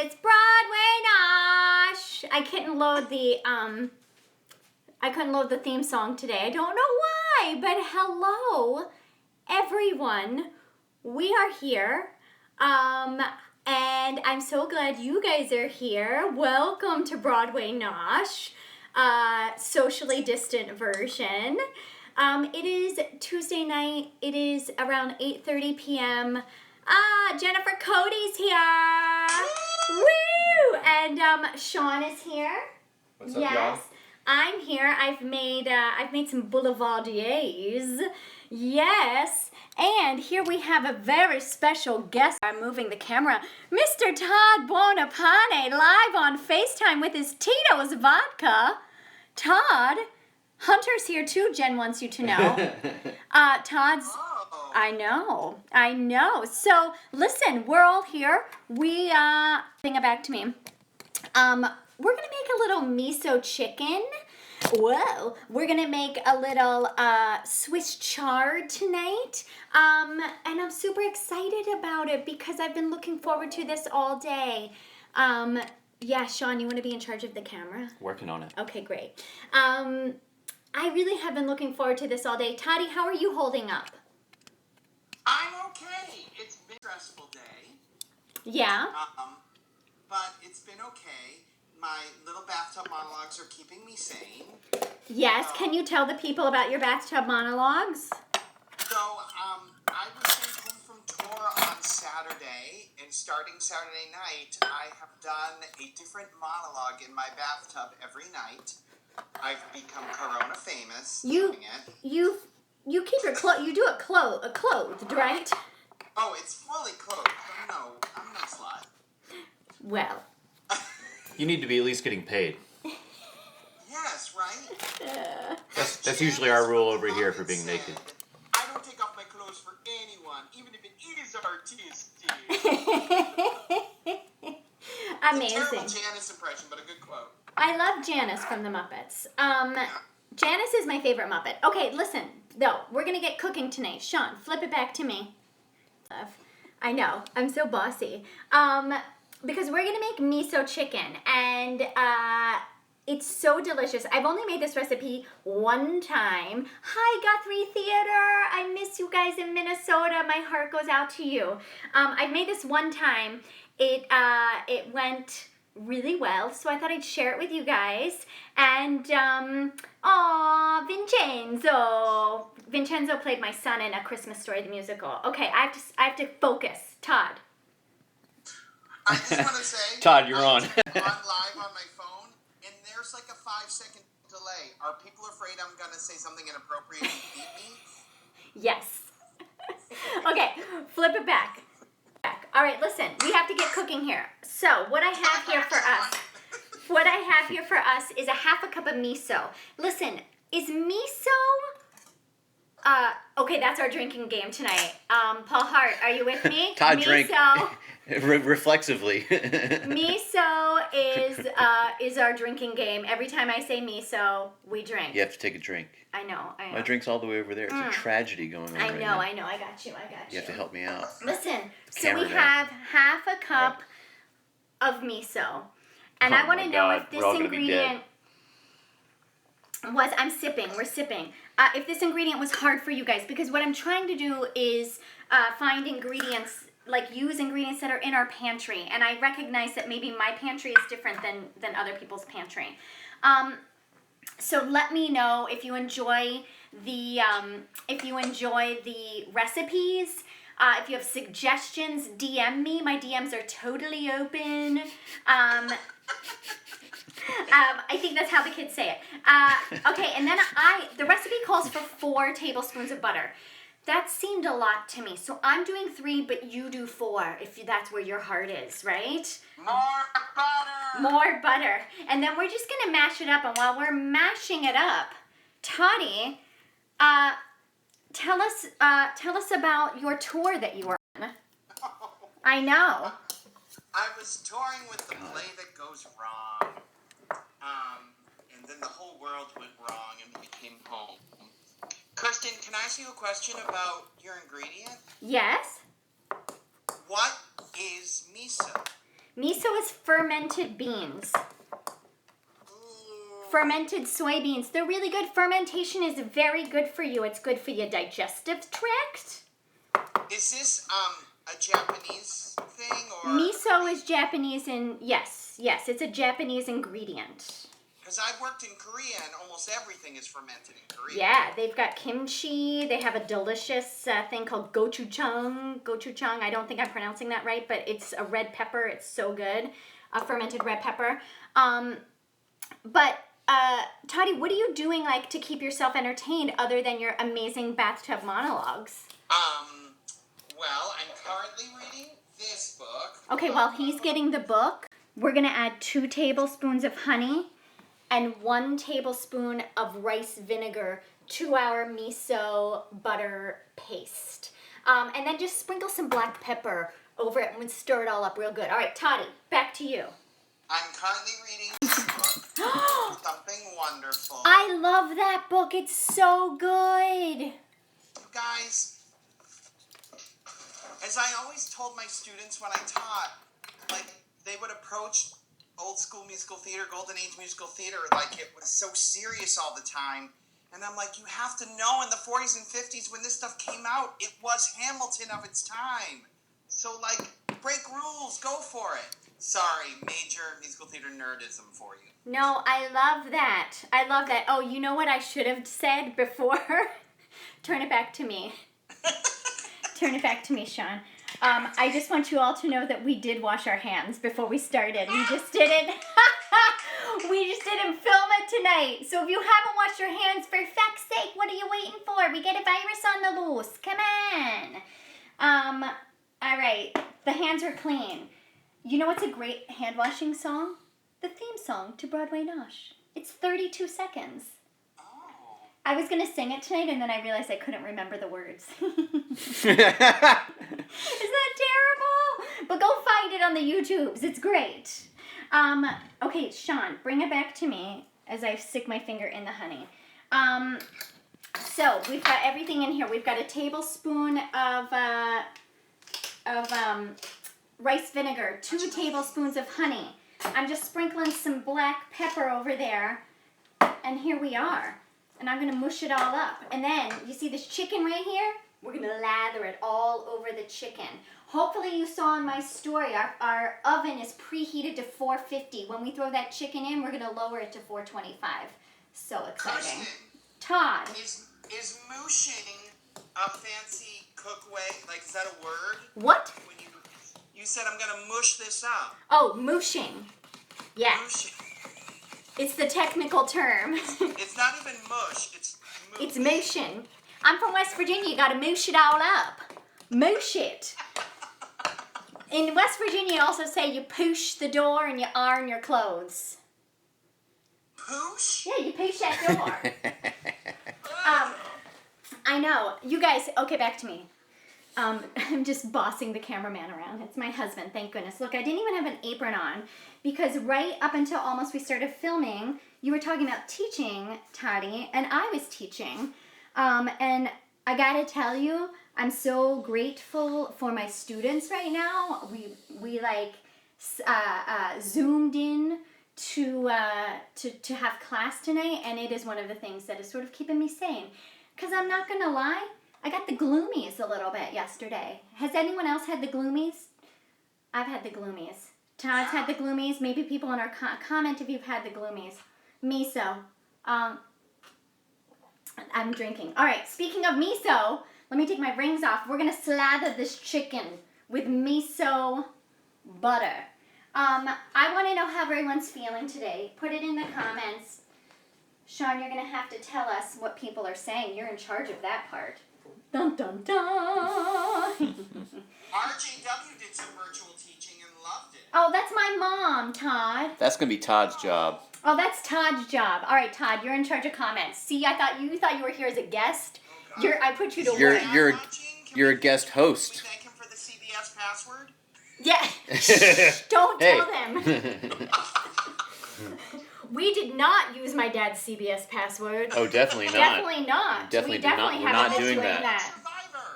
It's Broadway Nosh. I couldn't load the theme song today. I don't know why, but hello, everyone. We are here, and I'm so glad you guys are here. Welcome to Broadway Nosh, socially distant version. It is Tuesday night. It is around 8:30 p.m. Jennifer Cody's here. Woo! And Sean is here. What's up, y'all? I'm here. I've made some boulevardiers. Yes. And here we have a very special guest. I'm moving the camera. Mr. Todd Buonopane, live on FaceTime with his Tito's vodka. Todd, Hunter's here too, Jen wants you to know. Todd's... I know. So, listen, we're all here. Bring it back to me. We're going to make a little miso chicken. Whoa. We're going to make a little Swiss chard tonight. And I'm super excited about it because I've been looking forward to this all day. Yeah, Sean, you want to be in charge of the camera? Working on it. Okay, great. I really have been looking forward to this all day. Toddy, how are you holding up? I'm okay. It's been a stressful day. Yeah. But it's been okay. My little bathtub monologues are keeping me sane. Yes. Can you tell the people about your bathtub monologues? So, I was sent home from tour on Saturday, and starting Saturday night, I have done a different monologue in my bathtub every night. I've become Corona famous doing it. You keep your you do it clothed, right? Oh, it's fully clothed. No, I'm no slut. Well. You need to be at least getting paid. Yes, right? That's usually our rule over here for being naked. I don't take off my clothes for anyone, even if it is artistic. Amazing. It's a terrible Janice impression, but a good quote. I love Janice from the Muppets. Janice is my favorite Muppet. Okay, listen, though, we're going to get cooking tonight. Sean, flip it back to me. I know, I'm so bossy. Because we're going to make miso chicken, and it's so delicious. I've only made this recipe one time. Hi, Guthrie Theater. I miss you guys in Minnesota. My heart goes out to you. I've made this one time. It went really well, so I thought I'd share it with you guys. And Vincenzo played my son in A Christmas Story the musical. Okay, I have to focus. Todd. I just want to say, Todd, you're on. I'm live on my phone, and there's like a 5-second delay. Are people afraid I'm gonna say something inappropriate and beat me? Yes. Okay, flip it back. All right, listen, we have to get cooking here. So what I have here for us is a half a cup of miso. Listen, is miso... okay, that's our drinking game tonight. Paul Hart, are you with me? Todd miso. drank reflexively. Miso is our drinking game. Every time I say miso, we drink. You have to take a drink. I know. My drink's all the way over there. It's a tragedy going on right now. I know. I got you. You have to help me out. Listen, so Camera we down. have half a cup of miso. And I want to know if this ingredient was... We're sipping. If this ingredient was hard for you guys, because what I'm trying to do is find ingredients, use ingredients that are in our pantry. And I recognize that maybe my pantry is different than other people's pantry. So let me know if you enjoy the recipes. If you have suggestions, DM me. My DMs are totally open. I think that's how the kids say it. Okay, and then the recipe calls for 4 tablespoons of butter. That seemed a lot to me. So I'm doing 3, but you do 4, if that's where your heart is, right? More butter! More butter. And then we're just going to mash it up. And while we're mashing it up, Toddy, tell us about your tour that you were on. I know. I was touring with the play that goes wrong. And then the whole world went wrong and we came home. Kirsten, can I ask you a question about your ingredient? Yes. What is miso? Miso is fermented beans. Fermented soybeans. They're really good. Fermentation is very good for you. It's good for your digestive tract. Is this a Japanese thing or? Miso is Japanese and yes, it's a Japanese ingredient. Because I've worked in Korea and almost everything is fermented in Korea. Yeah, they've got kimchi. They have a delicious thing called gochujang. Gochujang, I don't think I'm pronouncing that right, but it's a red pepper. It's so good. A fermented red pepper. But Toddy, what are you doing like to keep yourself entertained other than your amazing bathtub monologues? Well, I'm currently reading this book. Okay, while he's getting the book, we're going to add 2 tablespoons of honey and 1 tablespoon of rice vinegar to our miso butter paste. And then just sprinkle some black pepper over it and stir it all up real good. All right, Toddy, back to you. I'm currently reading this book, Something Wonderful. I love that book. It's so good. You guys, as I always told my students when I taught, like, they would approach old school musical theater, golden age musical theater, like it was so serious all the time. And I'm like, you have to know in the 40s and 50s when this stuff came out, it was Hamilton of its time. So, like, break rules, go for it. Sorry, major musical theater nerdism for you. No, I love that. I love that. Oh, you know what I should have said before? Turn it back to me. Turn it back to me, Sean. I just want you all to know that we did wash our hands before we started. We just didn't. We just didn't film it tonight. So if you haven't washed your hands, for fuck's sake, what are you waiting for? We get a virus on the loose. Come on. All right. The hands are clean. You know what's a great hand washing song? The theme song to Broadway Nosh. It's 32 seconds. I was going to sing it tonight, and then I realized I couldn't remember the words. Isn't that terrible? But go find it on the YouTubes. It's great. Okay, Sean, bring it back to me as I stick my finger in the honey. So we've got everything in here. We've got a tablespoon of rice vinegar, 2 tablespoons of honey. I'm just sprinkling some black pepper over there, and here we are. And I'm going to mush it all up. And then, you see this chicken right here? We're going to lather it all over the chicken. Hopefully you saw in my story, our oven is preheated to 450. When we throw that chicken in, we're going to lower it to 425. So exciting. Kirsten, Todd. Is mooshing a fancy cook way? Like, is that a word? What? When you said I'm going to mush this up. Oh, mooshing. Yeah. Mooshing. It's the technical term. It's not even mush. It's moosh. It's mooshing. I'm from West Virginia. You got to moosh it all up. Moosh it. In West Virginia, you also say you poosh the door and you iron your clothes. Poosh? Yeah, you poosh that door. I know. You guys, okay, back to me. I'm just bossing the cameraman around. It's my husband, thank goodness. Look, I didn't even have an apron on because right up until almost we started filming, you were talking about teaching, Toddy, and I was teaching. And I gotta tell you, I'm so grateful for my students right now. We like zoomed in to have class tonight, and it is one of the things that is sort of keeping me sane. Because I'm not gonna lie, I got the gloomies a little bit yesterday. Has anyone else had the gloomies? I've had the gloomies. Todd's had the gloomies. Maybe people in our comment if you've had the gloomies. Miso. I'm drinking. All right, speaking of miso, let me take my rings off. We're going to slather this chicken with miso butter. I want to know how everyone's feeling today. Put it in the comments. Sean, you're going to have to tell us what people are saying. You're in charge of that part. Dun, dun, dun. RJW did some virtual teaching and loved it. Oh, that's my mom, Todd. That's gonna be Todd's job. Oh, that's Todd's job. All right, Todd, you're in charge of comments. See, I thought you were here as a guest. Oh, I put you to You're- work. you're a guest host. Can we thank him for the CBS password? Yeah. Shh, don't Hey. tell them. We did not use my dad's CBS password. Oh, definitely not. Definitely not. Definitely we did not. definitely We're haven't not been doing that. Survivor.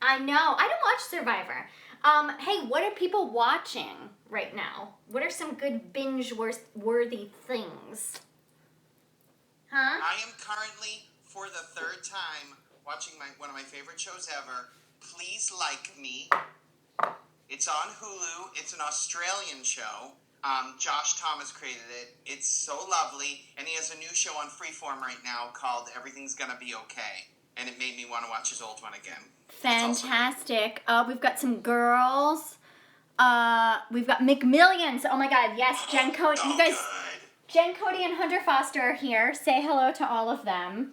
I know. I don't watch Survivor. Hey, what are people watching right now? What are some good binge-worthy things? Huh? I am currently, for the third time, watching one of my favorite shows ever, Please Like Me. It's on Hulu. It's an Australian show. Josh Thomas created it. It's so lovely. And he has a new show on Freeform right now called Everything's Gonna Be Okay. And it made me want to watch his old one again. Fantastic. We've got some girls. We've got McMillions. Oh my God, yes, Jen Cody. You guys, Jen Cody and Hunter Foster are here. Say hello to all of them.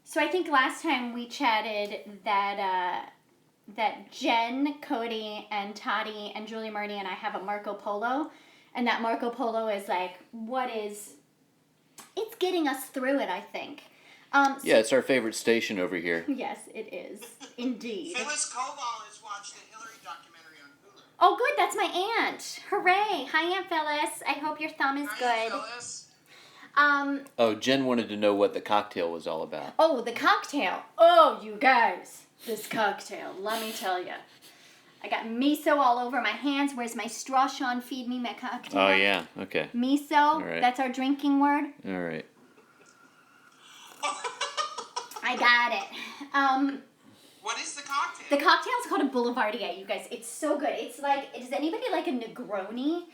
So I think last time we chatted that Jen, Cody, and Toddy, and Julie Marty and I have a Marco Polo. And that Marco Polo is like, it's getting us through it, I think. Yeah, it's our favorite station over here. Yes, it is. Indeed. Phyllis Koval has watched the Hillary documentary on Hulu. Oh, good. That's my aunt. Hooray. Hi, Aunt Phyllis. I hope your thumb is Hi, good. Phyllis. Oh, Jen wanted to know what the cocktail was all about. Oh, the cocktail. Oh, you guys. This cocktail. Let me tell you. I got miso all over my hands. Where's my straw, Sean? Feed me my cocktail. Oh, yeah. Okay. Miso. All right. That's our drinking word. All right. I got it. What is the cocktail? The cocktail is called a Boulevardier, you guys. It's so good. It's like, does anybody like a Negroni?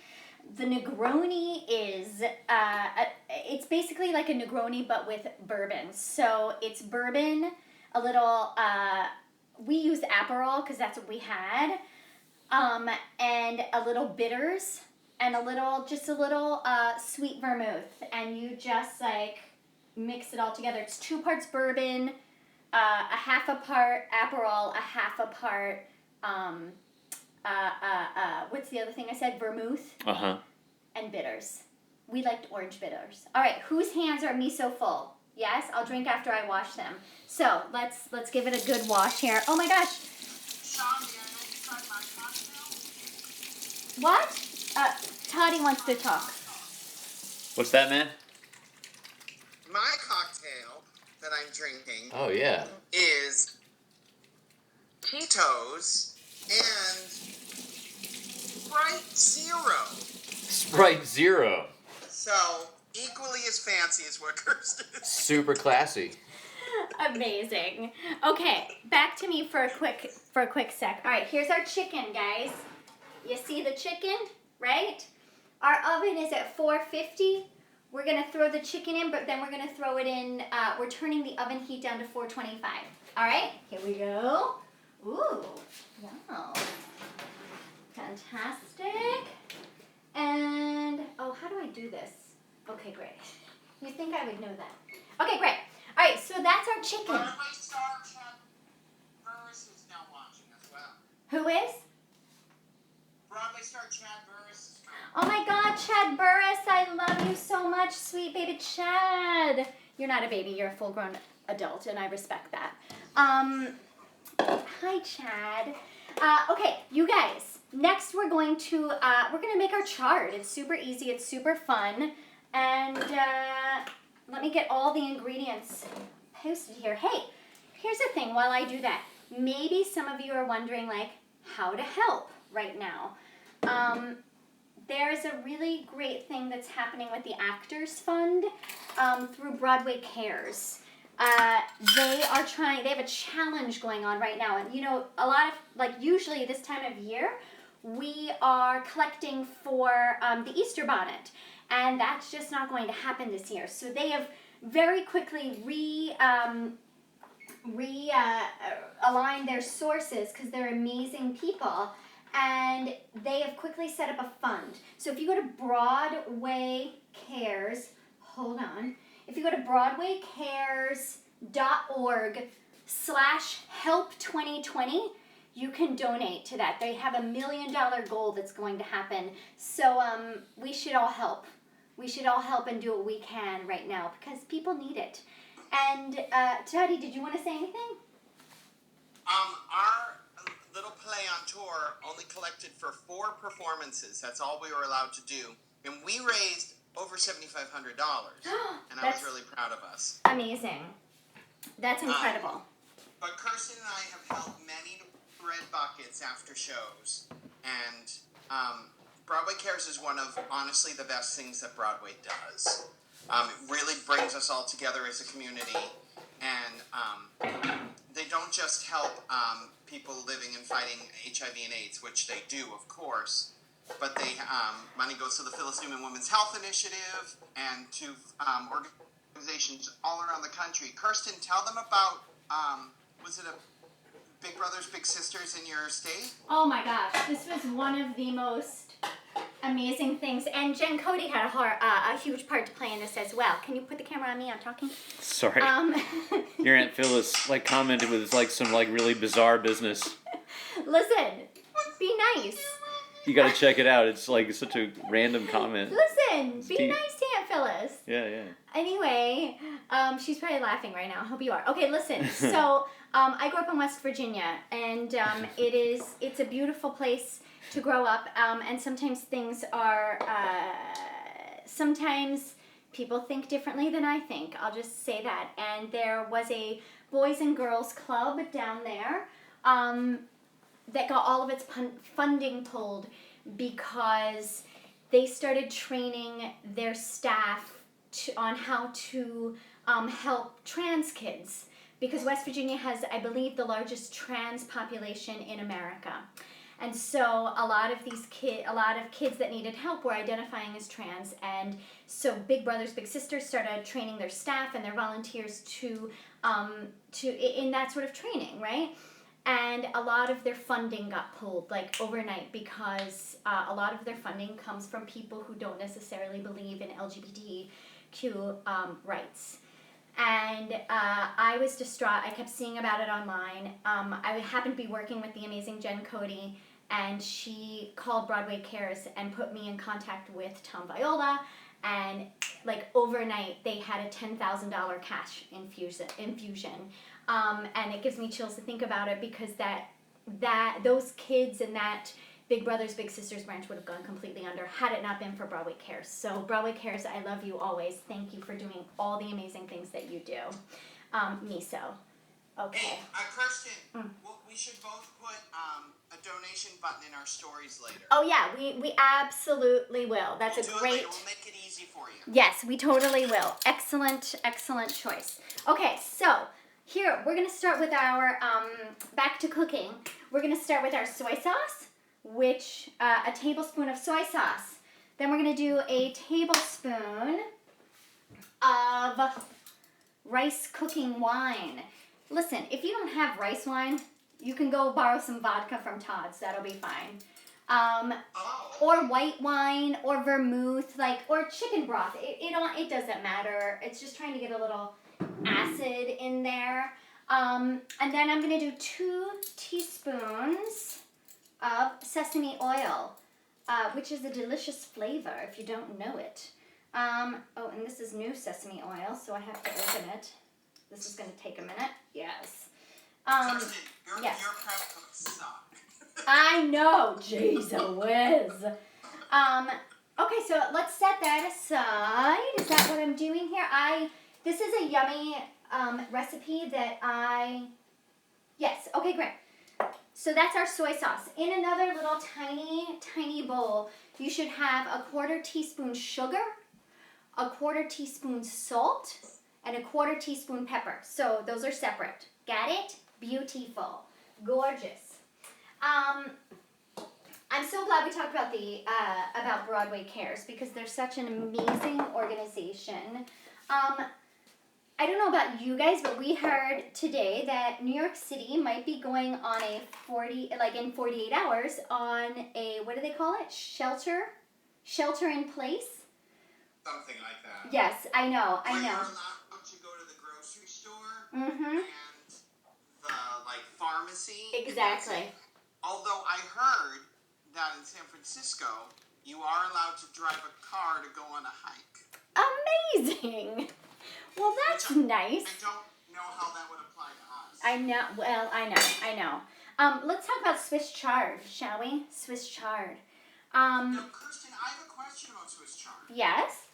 The Negroni is, it's basically like a Negroni but with bourbon. So it's bourbon, a little, we use Aperol because that's what we had, and a little bitters, and just a little sweet vermouth. And you just like mix it all together. It's 2 parts bourbon, a half a part Aperol, a half a part, what's the other thing I said? Vermouth. Uh-huh. And bitters. We liked orange bitters. All right, whose hands are miso full? Yes, I'll drink after I wash them. So let's give it a good wash here. Oh my gosh. Sean, I know you tried my cocktail. What? Toddy wants to talk. What's that, man? My cocktail that I'm drinking Oh, yeah. is Tito's and Sprite Zero. Sprite Zero. So, equally as fancy as what Kirsten is. Super classy. Amazing. Okay, back to me for a quick sec. All right, here's our chicken, guys. You see the chicken, right? Our oven is at 450. We're going to throw the chicken in, but then we're going to throw it in, we're turning the oven heat down to 425. All right, here we go. Ooh, wow. Fantastic. And, oh, how do I do this? Okay, great. You think I would know that. Okay, great. All right, so that's our chicken. Broadway star Chad Burris is now watching as well. Who is? Broadway star Chad Burris is now Oh my God, Chad Burris, I love you so much, sweet baby Chad. You're not a baby, you're a full-grown adult, and I respect that. Hi, Chad. Okay, you guys. Next, we're going to make our chard. It's super easy. It's super fun. And let me get all the ingredients posted here. Hey, here's the thing. While I do that, maybe some of you are wondering, like, how to help right now. There's a really great thing that's happening with the Actors Fund through Broadway Cares. They have a challenge going on right now. And, you know, a lot of, like, usually this time of year, we are collecting for the Easter bonnet. And that's just not going to happen this year. So they have very quickly aligned their sources because they're amazing people. And they have quickly set up a fund. So if you go to Broadway Cares, hold on. If you go to broadwaycares.org/help2020, you can donate to that. They have $1 million goal that's going to happen. So we should all help. We should all help and do what we can right now because people need it. And Toddy, did you want to say anything? Our little play on tour only collected for 4 performances. That's all we were allowed to do. And we raised over $7,500. And I was really proud of us. Amazing. That's incredible. But Kirsten and I have helped many to bread buckets after shows, and Broadway Cares is one of, honestly, the best things that Broadway does. It really brings us all together as a community, and they don't just help people living and fighting HIV and AIDS, which they do, of course, but they money goes to the Phyllis Newman Women's Health Initiative and to organizations all around the country. Kirsten, tell them about, was it a Big Brothers Big Sisters in your state? Oh my gosh, this was one of the most amazing things, and Jen Cody had a huge part to play in this as well. Can you put the camera on me? I'm talking. Sorry. Your Aunt Phyllis commented with some really bizarre business. Listen, be nice. You got to check it out. It's such a random comment. Listen, be nice to Aunt Phyllis. Yeah. Anyway, she's probably laughing right now. I hope you are. Okay, listen. So, I grew up in West Virginia, and it's a beautiful place to grow up. And sometimes things are, sometimes people think differently than I think. I'll just say that. And there was a Boys and Girls Club down there that got all of its funding pulled because they started training their staff on how to help trans kids, because West Virginia has, I believe, the largest trans population in America. And so a lot of kids that needed help were identifying as trans, and so Big Brothers Big Sisters started training their staff and their volunteers to in that sort of training, right? And a lot of their funding got pulled overnight because a lot of their funding comes from people who don't necessarily believe in LGBTQ rights. And I was distraught. I kept seeing about it online. I happened to be working with the amazing Jen Cody, and she called Broadway Cares and put me in contact with Tom Viola. And overnight, they had a $10,000 cash infusion. And it gives me chills to think about it, because those kids and that Big Brothers Big Sisters branch would have gone completely under had it not been for Broadway Cares. So Broadway Cares, I love you always. Thank you for doing all the amazing things that you do. Miso. Okay. Hey, Kirsten, we should both put a donation button in our stories later. Oh yeah, we absolutely will. That's we'll a great. We'll make it easy for you. Yes, we totally will. Excellent choice. Okay, so here we're gonna start with our back to cooking. We're gonna start with our soy sauce, which a tablespoon of soy sauce. Then we're gonna do a tablespoon of rice cooking wine. Listen, if you don't have rice wine, you can go borrow some vodka from Todd's. That'll be fine. Or white wine, or vermouth, or chicken broth. It doesn't matter. It's just trying to get a little acid in there. And then I'm going to do 2 teaspoons of sesame oil, which is a delicious flavor if you don't know it. And this is new sesame oil, so I have to open it. This is going to take a minute. Yes. Yes. Your prep cooks suck. I know. Jeez whiz. Okay, so let's set that aside. Is that what I'm doing here? This is a yummy recipe that yes, okay, great. So that's our soy sauce. In another little tiny bowl, you should have a 1/4 teaspoon sugar, a 1/4 teaspoon salt, and a 1/4 teaspoon pepper. So those are separate. Got it? Beautiful. Gorgeous. I'm so glad we talked about Broadway Cares, because they're such an amazing organization. I don't know about you guys, but we heard today that New York City might be going on in 48 hours on a, what do they call it? Shelter in place? Something like that. Yes, I know. You're allowed to go to the grocery store and the pharmacy. Exactly. Although I heard that in San Francisco, you are allowed to drive a car to go on a hike. Amazing. Well, that's nice. I don't know how that would apply to us. I know. Well, I know. Let's talk about Swiss Chard, shall we? Swiss Chard. Now, Kirsten, I have a question about Swiss Chard. Yes?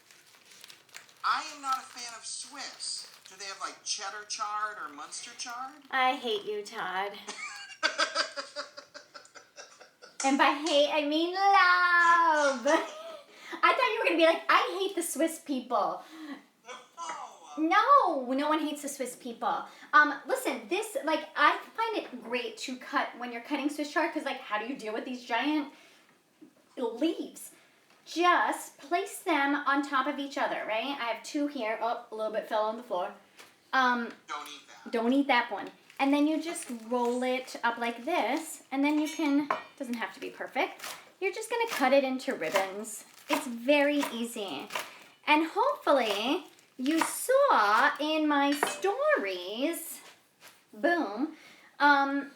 I am not a fan of Swiss. Do they have cheddar chard or Munster chard? I hate you, Todd. And by hate, I mean love. I thought you were going to be like, I hate the Swiss people. No, no one hates the Swiss people. Listen, this, like, I find it great to cut when you're cutting Swiss chard, because, like, how do you deal with these giant leaves? Just place them on top of each other, right? I have two here. Oh, a little bit fell on the floor. Don't eat that. Don't eat that one. And then you just roll it up like this, and then you can, doesn't have to be perfect, you're just going to cut it into ribbons. It's very easy. And hopefully you saw in my stories, boom, to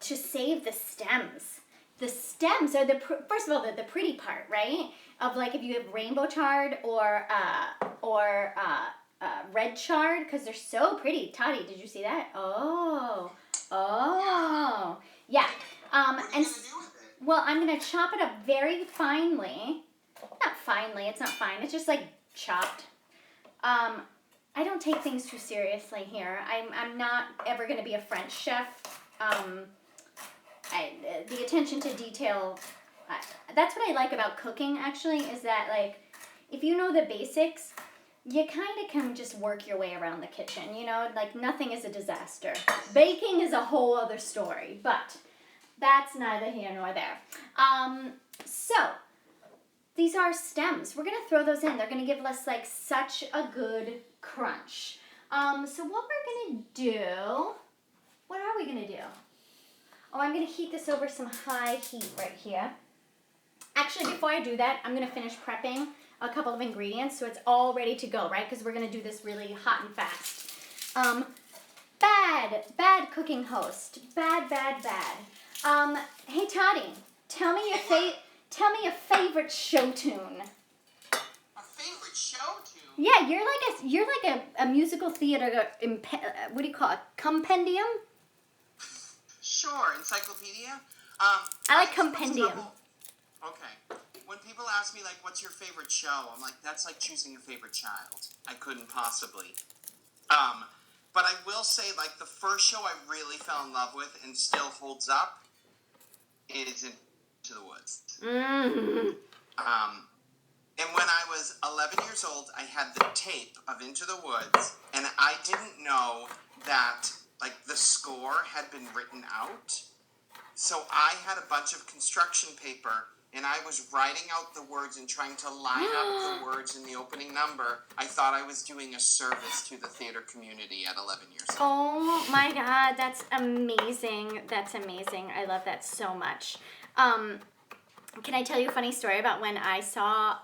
save the stems. The stems are first of all, the pretty part, right? Of like if you have rainbow chard or red chard, because they're so pretty. Toddy, did you see that? Oh, yeah. What are you going to do with it? Well, I'm gonna chop it up very finely. Not finely. It's not fine. It's just like chopped. I don't take things too seriously here. I'm not ever gonna be a French chef. The attention to detail. That's what I like about cooking. Actually, is that like if you know the basics, you kind of can just work your way around the kitchen, you know? Like, nothing is a disaster. Baking is a whole other story, but that's neither here nor there. So, these are stems. We're going to throw those in. They're going to give us, like, such a good crunch. So what we're going to do... What are we going to do? Oh, I'm going to heat this over some high heat right here. Actually, before I do that, I'm going to finish prepping a couple of ingredients so it's all ready to go, right? Because we're going to do this really hot and fast. Bad cooking host. Bad. Hey, Toddy, tell me a favorite show tune. A favorite show tune? Yeah, you're like a musical theater, what do you call it, compendium? Sure, encyclopedia. I like compendium. Okay. When people ask me, like, what's your favorite show? I'm like, that's like choosing a favorite child. I couldn't possibly. But I will say, like, the first show I really fell in love with and still holds up is Into the Woods. Mm-hmm. And when I was 11 years old, I had the tape of Into the Woods, and I didn't know that, like, the score had been written out. So I had a bunch of construction paper, and I was writing out the words and trying to line up the words in the opening number. I thought I was doing a service to the theater community at 11 years old. Oh my God, that's amazing. That's amazing. I love that so much. Can I tell you a funny story about when I saw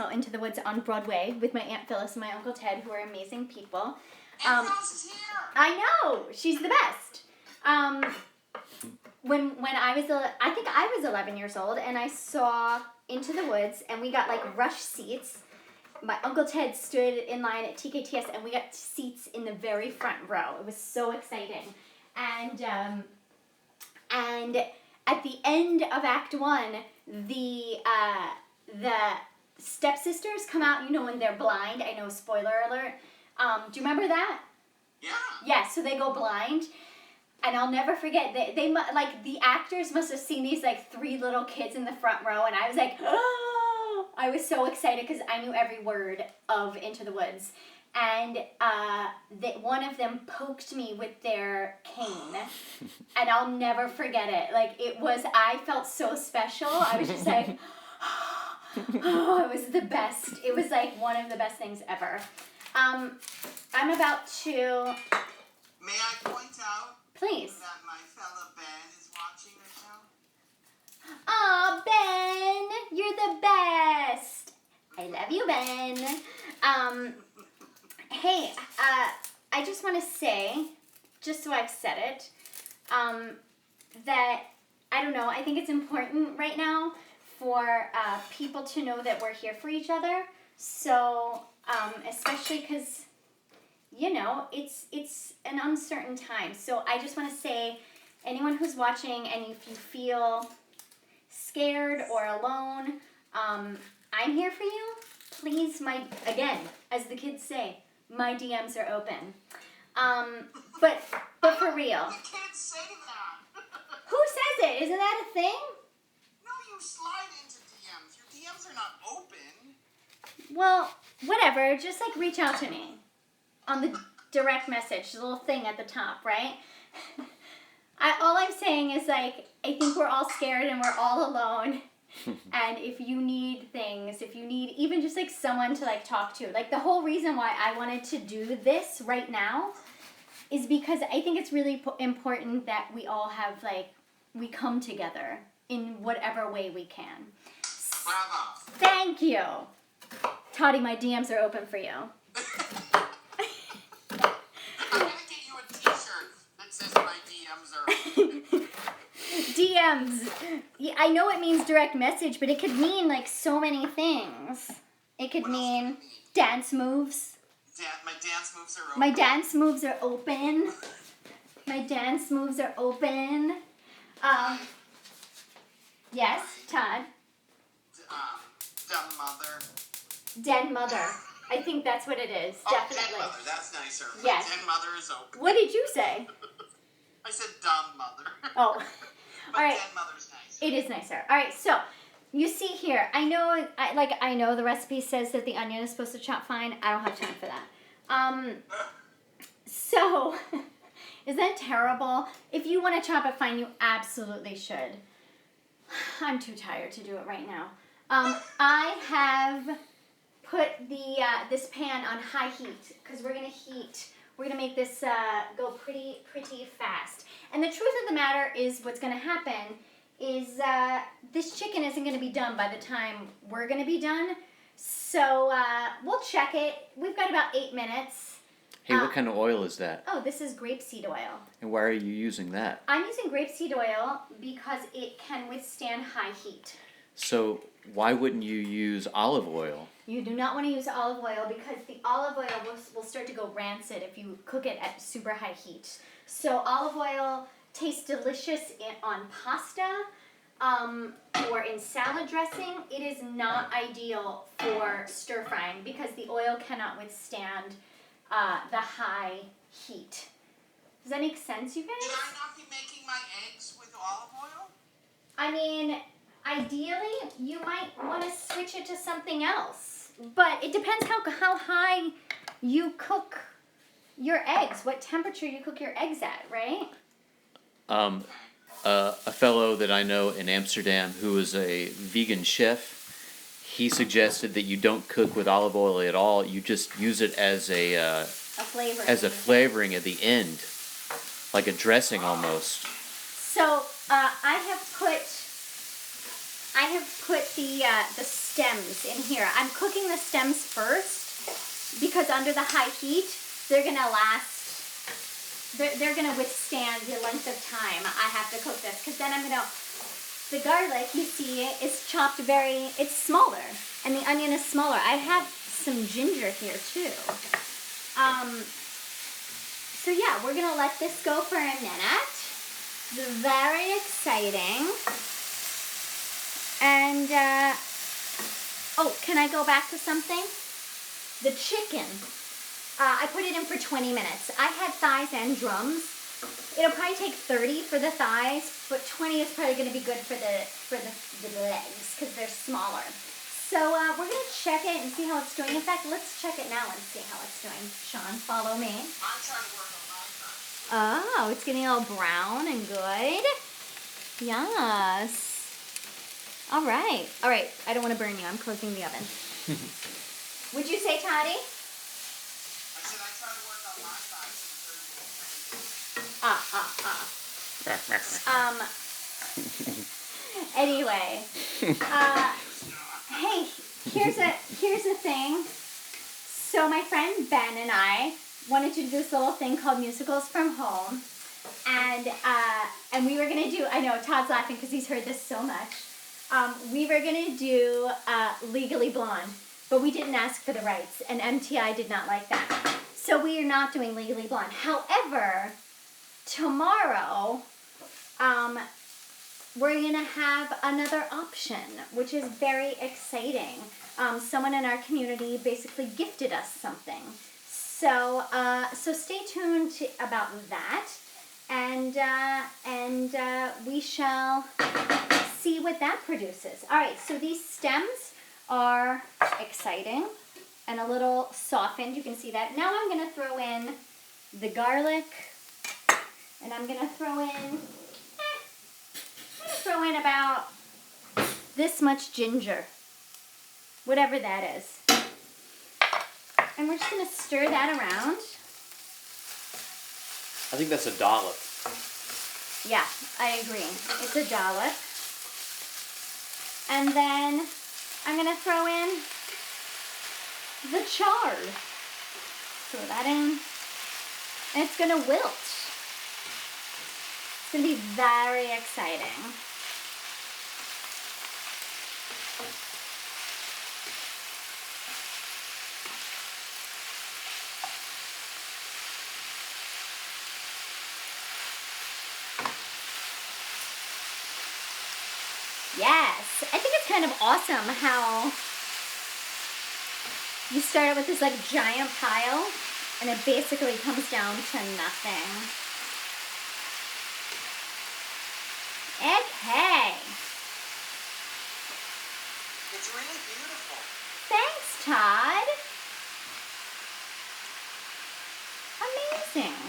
Into the Woods on Broadway with my Aunt Phyllis and my Uncle Ted, who are amazing people. Aunt Phyllis is here! I know! She's the best. When I think I was 11 years old, and I saw Into the Woods, and we got like rush seats. My Uncle Ted stood in line at TKTS, and we got seats in the very front row. It was so exciting. And at the end of Act 1, the stepsisters come out, you know, when they're blind. I know, spoiler alert. Do you remember that? Yeah. Yeah, so they go blind. And I'll never forget, they like, the actors must have seen these, like, 3 little kids in the front row, and I was like, oh! I was so excited because I knew every word of Into the Woods. And one of them poked me with their cane, and I'll never forget it. Like, I felt so special. I was just like, oh, it was the best. It was, like, one of the best things ever. I'm about to... May I point out... Please. That my fella Ben is watching the show. Aw, Ben, you're the best. I love you, Ben. Hey, I just want to say, just so I've said it, that, I don't know, I think it's important right now for people to know that we're here for each other. So, especially because... you know, it's an uncertain time. So I just want to say, anyone who's watching, and if you feel scared or alone, I'm here for you. Please, again, as the kids say, my DMs are open. But for real. You can't say that. Who says it? Isn't that a thing? No, you slide into DMs. Your DMs are not open. Well, whatever. Just like reach out to me on the direct message, the little thing at the top, right? All I'm saying is like, I think we're all scared and we're all alone. And if you need things, if you need even just like someone to like talk to, like the whole reason why I wanted to do this right now is because I think it's really important that we all have like, we come together in whatever way we can. Bravo. Thank you. Toddy, my DMs are open for you. I'm gonna get you a t-shirt that says my DMs are open. DMs. Yeah, I know it means direct message, but it could mean like so many things. It could What else mean could it mean? dance moves. My dance moves are open. My dance moves are open. My dance moves are open. Yes, Todd. Dumb mother. Den mother. I think that's what it is. Oh, Definitely. den mother. That's nicer. Yes. Den mother is open. What did you say? I said dumb mother. Oh. But All right. den mother's nice. It is nicer. All right, so you see here, I know the recipe says that the onion is supposed to chop fine. I don't have time for that. So, isn't that terrible? If you want to chop it fine, you absolutely should. I'm too tired to do it right now. I have put this pan on high heat because we're gonna make this go pretty fast. And the truth of the matter is, what's gonna happen is this chicken isn't gonna be done by the time we're gonna be done. So we'll check it. We've got about 8 minutes. Hey, what kind of oil is that? Oh, this is grapeseed oil. And why are you using that? I'm using grapeseed oil because it can withstand high heat. So why wouldn't you use olive oil? You do not want to use olive oil because the olive oil will start to go rancid if you cook it at super high heat. So olive oil tastes delicious on pasta or in salad dressing. It is not ideal for stir frying because the oil cannot withstand the high heat. Does that make sense, you guys? Should I not be making my eggs with olive oil? I mean, ideally, you might want to switch it to something else. But it depends how high you cook your eggs, what temperature you cook your eggs at, right? A fellow that I know in Amsterdam who is a vegan chef, he suggested that you don't cook with olive oil at all. You just use it as a flavoring at the end, like a dressing almost. So I have put the stems in here. I'm cooking the stems first because under the high heat, they're gonna last. They're gonna withstand the length of time I have to cook this. Because then the garlic, you see, is chopped it's smaller, and the onion is smaller. I have some ginger here too. So yeah, we're gonna let this go for a minute. It's very exciting. And, can I go back to something? The chicken. I put it in for 20 minutes. I had thighs and drums. It'll probably take 30 for the thighs, but 20 is probably going to be good for the legs because they're smaller. So we're going to check it and see how it's doing. In fact, let's check it now and see how it's doing. Sean, follow me. I'm trying to work on my side. Oh, it's getting all brown and good. Yes. All right. I don't want to burn you. I'm closing the oven. Would you say, Toddy? I said I try to work on my side so Anyway. Hey, here's a thing. So my friend Ben and I wanted to do this little thing called Musicals from Home. And we were gonna do, I know Todd's laughing because he's heard this so much. We were gonna do Legally Blonde, but we didn't ask for the rights, and MTI did not like that. So we are not doing Legally Blonde. However, tomorrow, we're gonna have another option, which is very exciting. Someone in our community basically gifted us something. So stay tuned about that, and we shall see what that produces. All right, so these stems are exciting and a little softened. You can see that. Now I'm going to throw in the garlic, and I'm going to throw in about this much ginger, whatever that is. And we're just going to stir that around. I think that's a dollop. Yeah, I agree. It's a dollop. And then I'm going to throw in the chard. Throw that in. And it's going to wilt. It's going to be very exciting. Yes, I think it's kind of awesome how you start out with this like giant pile and it basically comes down to nothing. Okay. It's really beautiful. Thanks, Todd. Amazing.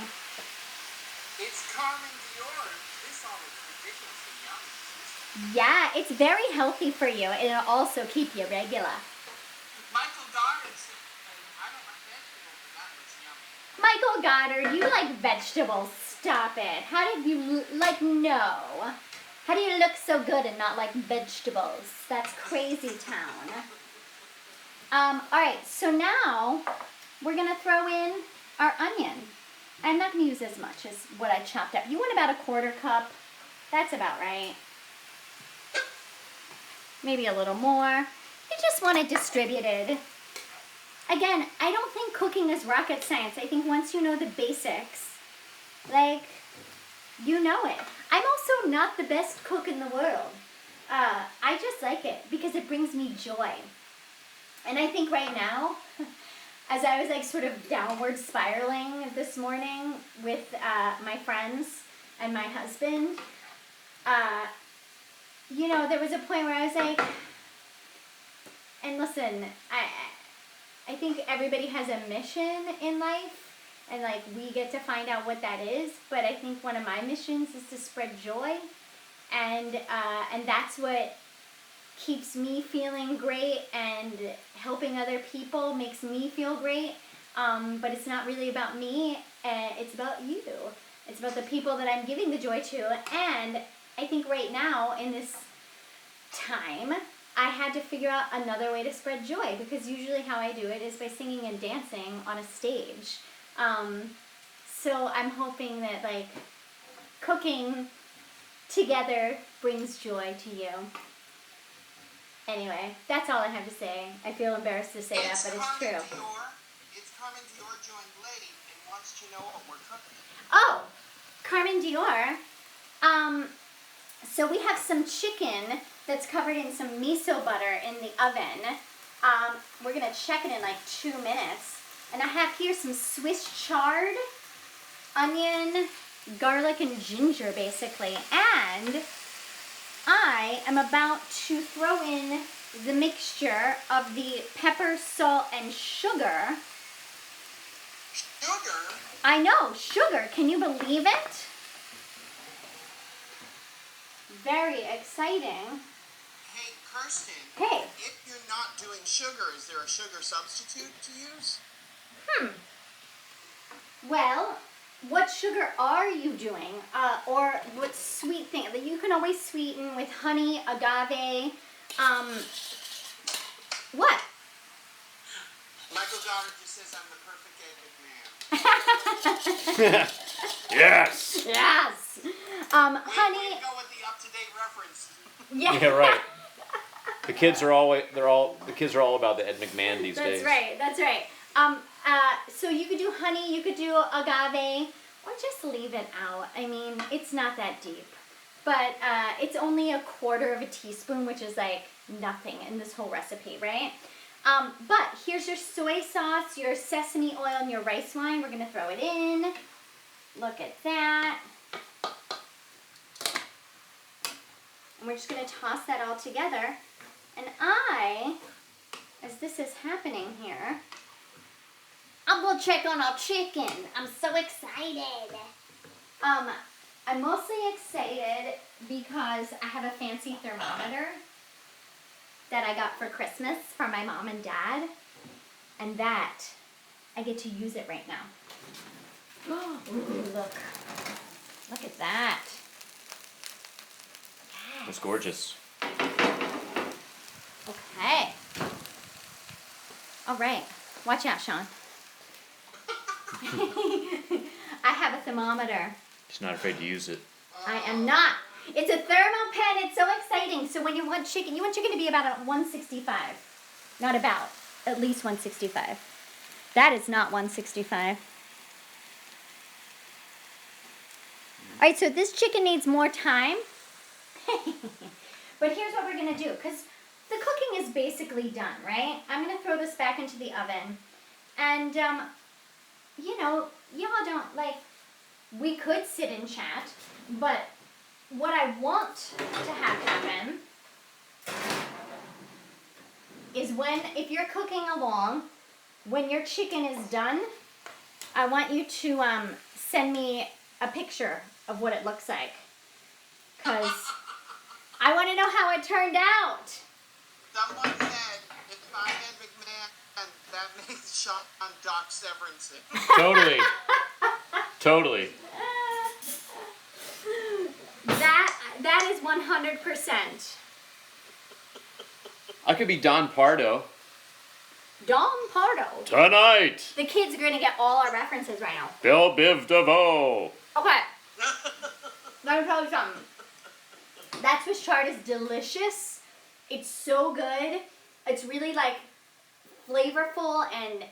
It's Carmen Dior. This all is ridiculously yummy. Yeah, it's very healthy for you. It'll also keep you regular. Michael Goddard said, I don't like vegetables, but that looks yummy. Michael Goddard, you like vegetables. Stop it. How did you, no. How do you look so good and not like vegetables? That's crazy town. All right, so now we're going to throw in our onion. I'm not going to use as much as what I chopped up. You want about a 1/4 cup. That's about right. Maybe a little more. You just want it distributed. Again, I don't think cooking is rocket science. I think once you know the basics, like, you know it. I'm also not the best cook in the world. I just like it because it brings me joy. And I think right now, as I was like sort of downward spiraling this morning with my friends and my husband, you know, there was a point where I was like, and listen, I think everybody has a mission in life, and like we get to find out what that is. But I think one of my missions is to spread joy, and that's what keeps me feeling great, and helping other people makes me feel great. But it's not really about me. It's about you. It's about the people that I'm giving the joy to, and I think right now, in this time, I had to figure out another way to spread joy, because usually how I do it is by singing and dancing on a stage. So I'm hoping that, like, cooking together brings joy to you. Anyway, that's all I have to say. I feel embarrassed to say that, but it's true. It's Carmen Dior joined late and wants to know what we're cooking. Oh, Carmen Dior. So we have some chicken that's covered in some miso butter in the oven. We're going to check it in like 2 minutes. And I have here some Swiss chard, onion, garlic, and ginger, basically. And I am about to throw in the mixture of the pepper, salt, and sugar. Sugar? I know, sugar. Can you believe it? Very exciting. Hey, Kirsten. Hey. If you're not doing sugar, is there a sugar substitute to use? Well, what sugar are you doing? Or what sweet thing? You can always sweeten with honey, agave. What? Michael Goddard just says I'm the perfect egg man. Yes. Yes. Honey. We go with the up-to-date reference. Yeah. Yeah, right. The kids are all about the Ed McMahon these days. That's right. So you could do honey, you could do agave, or just leave it out. I mean, it's not that deep. But it's only 1/4 of a teaspoon, which is like nothing in this whole recipe, right? But here's your soy sauce, your sesame oil, and your rice wine. We're going to throw it in. Look at that. And we're just going to toss that all together. And as this is happening here, I'm going to check on our chicken. I'm so excited. I'm mostly excited because I have a fancy thermometer that I got for Christmas from my mom and dad. And that, I get to use it right now. Ooh, look at that. That's gorgeous. Okay. All right. Watch out, Sean. I have a thermometer. She's not afraid to use it. I am not. It's a thermopen. It's so exciting. So when you want chicken to be about 165. Not about. At least 165. That is not 165. All right, so this chicken needs more time. But here's what we're going to do. Because the cooking is basically done, right? I'm going to throw this back into the oven. And, you know, y'all don't, like, we could sit and chat. But what I want to have happen is if you're cooking along, when your chicken is done, I want you to send me a picture of what it looks like. Because I want to know how it turned out. Someone said, if I had McMahon, that makes Sean Doc Severinsen. Totally. Totally. That is 100%. I could be Don Pardo. Don Pardo. Tonight, The kids are going to get all our references right now. Bill Biv DeVoe. Okay. Let me tell you something. That Swiss chard is delicious. It's so good. It's really like flavorful and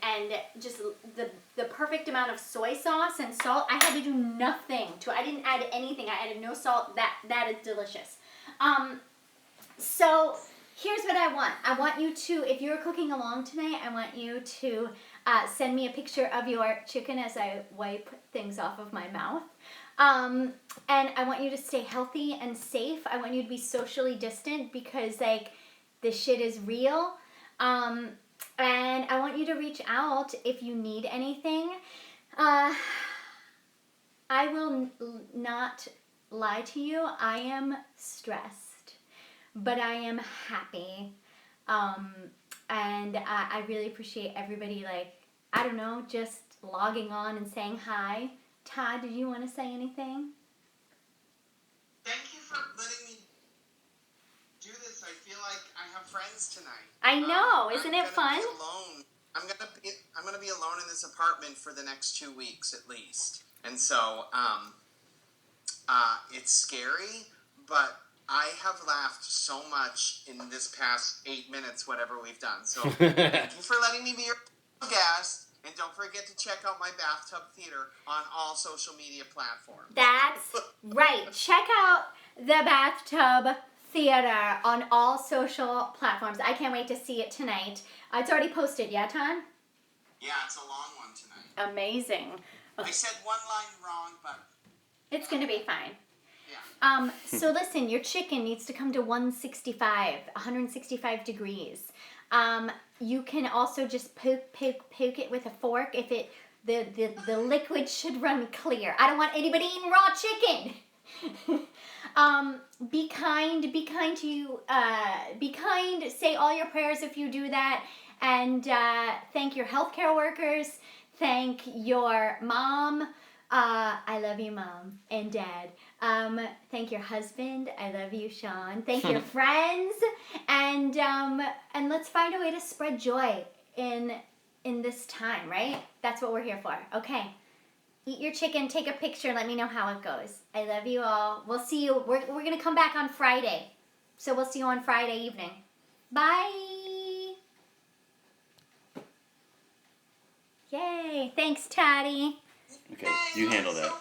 just the perfect amount of soy sauce and salt. I had to do nothing to it. I didn't add anything. I added no salt. That is delicious. So here's what I want. I want you to, if you're cooking along tonight, I want you to send me a picture of your chicken as I wipe things off of my mouth. And I want you to stay healthy and safe. I want you to be socially distant because, like, this shit is real. And I want you to reach out if you need anything. I will not lie to you. I am stressed, but I am happy. And I really appreciate everybody, like, I don't know, just logging on and saying hi. Todd, did you want to say anything? Thank you for letting me do this. I feel like I have friends tonight. I know, isn't it fun? I'm gonna be alone in this apartment for the next 2 weeks at least, and so it's scary, but I have laughed so much in this past 8 minutes, whatever we've done. So thank you for letting me be your guest. And don't forget to check out my bathtub theater on all social media platforms. That's right. Check out the bathtub theater on all social platforms. I can't wait to see it tonight. It's already posted, yeah, Todd? Yeah, it's a long one tonight. Amazing. I said one line wrong, but it's going to be fine. Yeah. So listen, your chicken needs to come to 165 degrees. You can also just poke it with a fork if the liquid should run clear. I don't want anybody eating raw chicken. Be kind to you. Be kind. Say all your prayers if you do that. And thank your healthcare workers. Thank your mom. I love you, Mom and Dad. Thank your husband. I love you, Sean. Thank your friends. And let's find a way to spread joy in this time, right? That's what we're here for. Okay. Eat your chicken. Take a picture. Let me know how it goes. I love you all. We'll see you. We're going to come back on Friday. So we'll see you on Friday evening. Bye. Yay. Thanks, Toddy. Okay, you handle that.